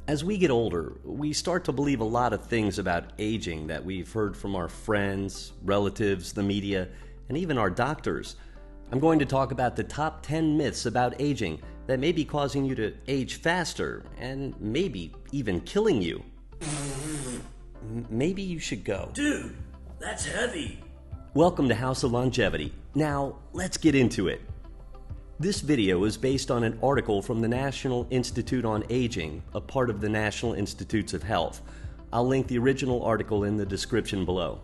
As we get older, we start to believe a lot of things about aging that we've heard from our friends, relatives, the media, and even our doctors. I'm going to talk about the top 10 myths about aging that may be causing you to age faster and maybe even killing you. Maybe you should go. Dude, that's heavy. Welcome to House of Longevity. Now, let's get into it. This video is based on an article from the National Institute on Aging, a part of the National Institutes of Health. I'll link the original article in the description below.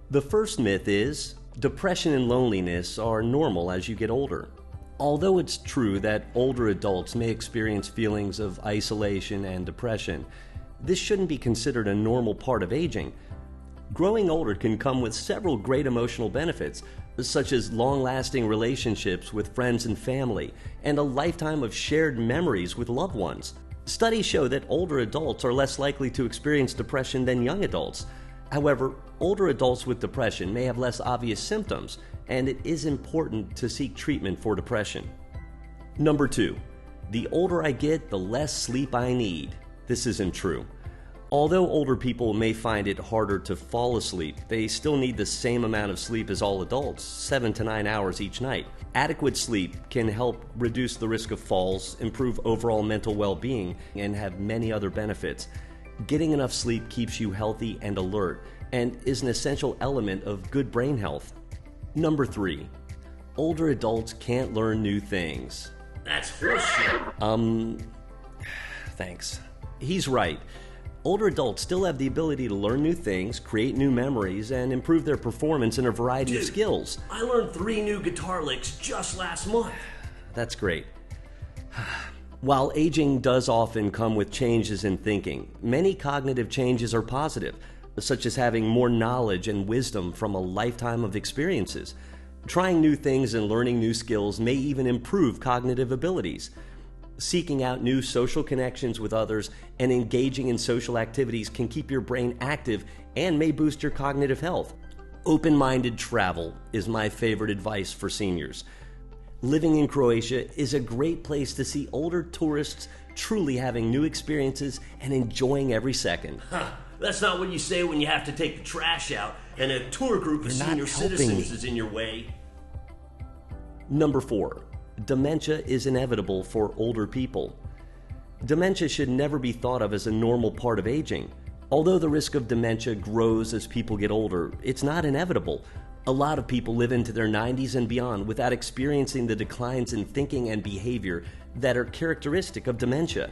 The first myth is, depression and loneliness are normal as you get older. Although it's true that older adults may experience feelings of isolation and depression, this shouldn't be considered a normal part of aging. Growing older can come with several great emotional benefits, such as long-lasting relationships with friends and family, and a lifetime of shared memories with loved ones. Studies show that older adults are less likely to experience depression than young adults. However, older adults with depression may have less obvious symptoms, and it is important to seek treatment for depression. Number 2. The older I get, the less sleep I need. This isn't true. Although older people may find it harder to fall asleep, they still need the same amount of sleep as all adults, 7 to 9 hours each night. Adequate sleep can help reduce the risk of falls, improve overall mental well-being, and have many other benefits. Getting enough sleep keeps you healthy and alert, and is an essential element of good brain health. Number 3. Older adults can't learn new things. That's horseshit. Thanks. He's right. Older adults still have the ability to learn new things, create new memories, and improve their performance in a variety of skills. I learned 3 new guitar licks just last month. That's great. While aging does often come with changes in thinking, many cognitive changes are positive, such as having more knowledge and wisdom from a lifetime of experiences. Trying new things and learning new skills may even improve cognitive abilities. Seeking out new social connections with others and engaging in social activities can keep your brain active and may boost your cognitive health. Open-minded travel is my favorite advice for seniors. Living in Croatia is a great place to see older tourists truly having new experiences and enjoying every second. That's not what you say when you have to take the trash out and a tour group of senior citizens is in your way. Number 4. Dementia is inevitable for older people. Dementia should never be thought of as a normal part of aging. Although the risk of dementia grows as people get older, it's not inevitable. A lot of people live into their 90s and beyond without experiencing the declines in thinking and behavior that are characteristic of dementia.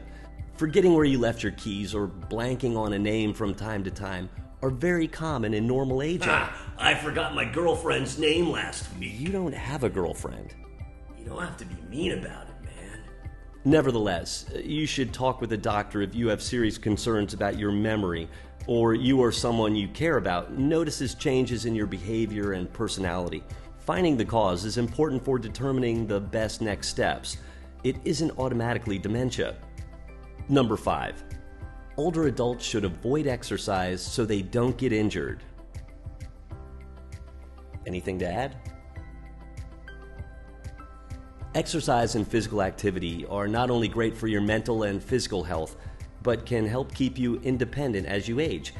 Forgetting where you left your keys or blanking on a name from time to time are very common in normal aging. I forgot my girlfriend's name last week. You don't have a girlfriend. You don't have to be mean about it, man. Nevertheless, you should talk with a doctor if you have serious concerns about your memory, or you or someone you care about notices changes in your behavior and personality. Finding the cause is important for determining the best next steps. It isn't automatically dementia. Number 5. Older adults should avoid exercise so they don't get injured. Anything to add? Exercise and physical activity are not only great for your mental and physical health, but can help keep you independent as you age.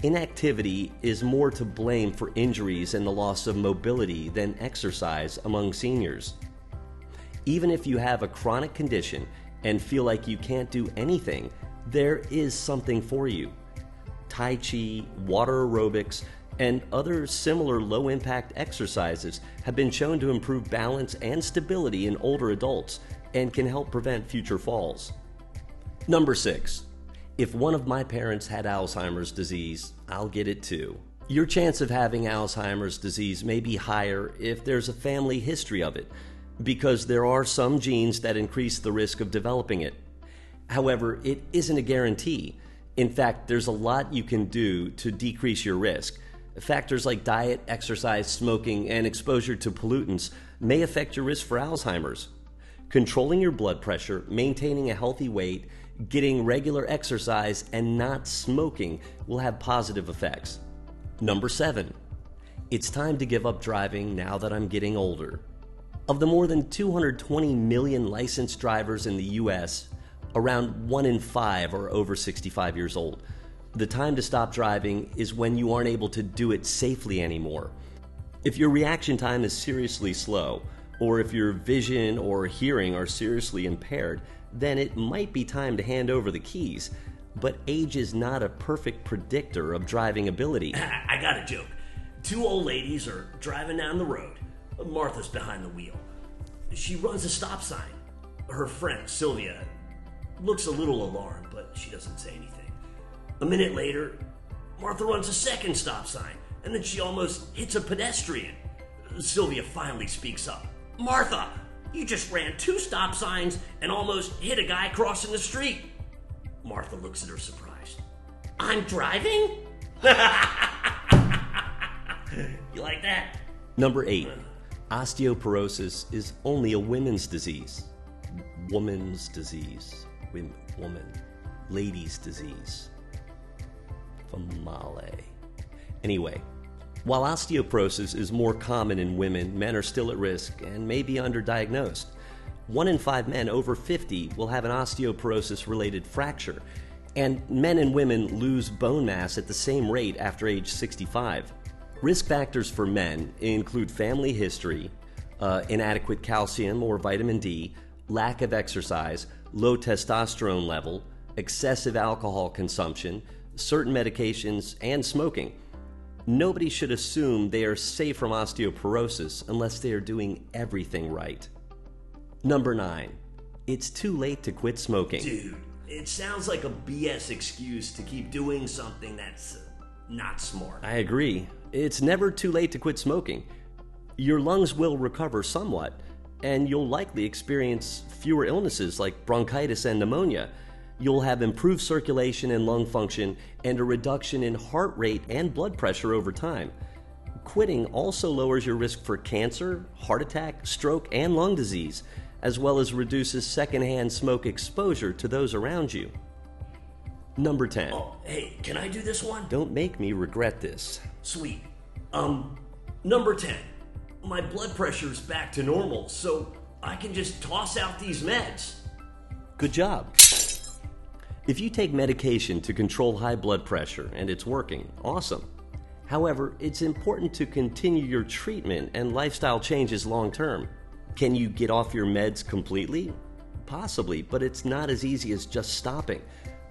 Inactivity is more to blame for injuries and the loss of mobility than exercise among seniors. Even if you have a chronic condition and feel like you can't do anything, there is something for you. Tai Chi, water aerobics, and other similar low-impact exercises have been shown to improve balance and stability in older adults and can help prevent future falls. Number 6. If one of my parents had Alzheimer's disease, I'll get it too. Your chance of having Alzheimer's disease may be higher if there's a family history of it, because there are some genes that increase the risk of developing it. However, it isn't a guarantee. In fact, there's a lot you can do to decrease your risk. Factors like diet, exercise, smoking, and exposure to pollutants may affect your risk for Alzheimer's. Controlling your blood pressure, maintaining a healthy weight, getting regular exercise, and not smoking will have positive effects. Number 7. It's time to give up driving now that I'm getting older. Of the more than 220 million licensed drivers in the U.S., Around 1 in 5 are over 65 years old. The time to stop driving is when you aren't able to do it safely anymore. If your reaction time is seriously slow, or if your vision or hearing are seriously impaired, then it might be time to hand over the keys. But age is not a perfect predictor of driving ability. I got a joke. 2 old ladies are driving down the road. Martha's behind the wheel. She runs a stop sign. Her friend, Sylvia, looks a little alarmed, but she doesn't say anything. A minute later, Martha runs a second stop sign, and then she almost hits a pedestrian. Sylvia finally speaks up. Martha, you just ran 2 stop signs and almost hit a guy crossing the street. Martha looks at her surprised. I'm driving? You like that? Number 8. Osteoporosis is only a women's disease. Woman's disease. Woman. Lady's disease. Famale. Anyway, while osteoporosis is more common in women, men are still at risk and may be underdiagnosed. 1 in 5 men over 50 will have an osteoporosis-related fracture, and men and women lose bone mass at the same rate after age 65. Risk factors for men include family history, inadequate calcium or vitamin D, lack of exercise, low testosterone level, excessive alcohol consumption, certain medications, and smoking. Nobody should assume they are safe from osteoporosis unless they are doing everything right. Number 9. It's too late to quit smoking. Dude, it sounds like a BS excuse to keep doing something that's not smart. I agree. It's never too late to quit smoking. Your lungs will recover somewhat, and you'll likely experience fewer illnesses like bronchitis and pneumonia. You'll have improved circulation and lung function and a reduction in heart rate and blood pressure over time. Quitting also lowers your risk for cancer, heart attack, stroke, and lung disease, as well as reduces secondhand smoke exposure to those around you. Number 10. Oh, hey, can I do this one? Don't make me regret this. Sweet. Number 10. My blood pressure's back to normal, so I can just toss out these meds. Good job. If you take medication to control high blood pressure and it's working, awesome. However, it's important to continue your treatment and lifestyle changes long term. Can you get off your meds completely? Possibly, but it's not as easy as just stopping.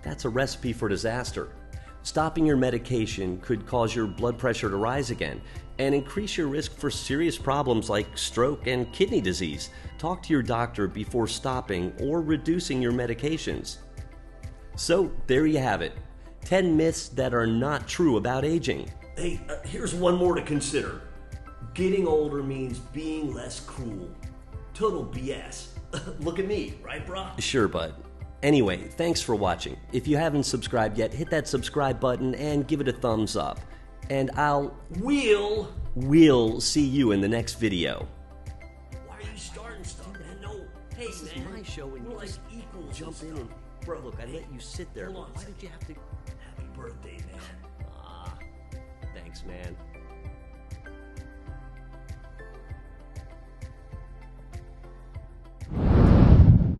That's a recipe for disaster. Stopping your medication could cause your blood pressure to rise again and increase your risk for serious problems like stroke and kidney disease. Talk to your doctor before stopping or reducing your medications. So, there you have it. 10 myths that are not true about aging. Hey, here's one more to consider. Getting older means being less cool. Total BS. Look at me, right, bro? Sure, bud. Anyway, thanks for watching. If you haven't subscribed yet, hit that subscribe button and give it a thumbs up. And we'll see you in the next video. Why are you starting stuff, man? No, hey, This is man. my show and We're you like just equals jump and in stuff. and... Bro, look, I let you sit there. Hold on a Why second. did you have to... Happy birthday, man. Thanks, man.